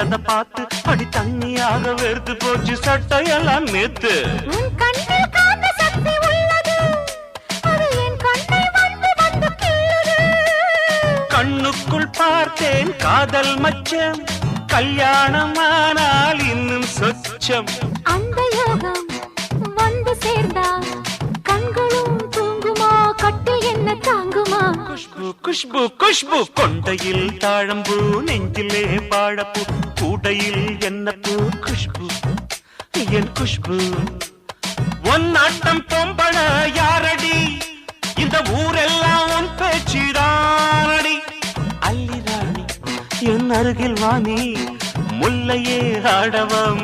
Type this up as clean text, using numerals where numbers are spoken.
கண்டத பார்த்து அடி தண்ணியாக வெறுத்து போச்சு சட்டையெல்லாம் நேத்து. கண்ணுக்குள் பார்த்தேன் காதல் மச்சம், கல்யாணமானால் இன்னும் சொச்சம். அந்த யோகம் வந்து சேர்ந்தா கண்களும் தூங்குமா, கட்டில் என்ன தாங்குமா? குஷ்பு குஷ்பு குஷ்பு, கொண்டையில் தாழம்பூ, நெஞ்சிலே வாழப்பூ, கூடையில் என்ன பூ? குஷ்பு என் குஷ்பு. ஒன் ஆட்டம் பொம்பள யாரடி, இந்த ஊரெல்லாம் உன் பேச்சிடானடி. அல்லி ராணி என் அருகில் வாணி, முல்லையே ஆடவம்.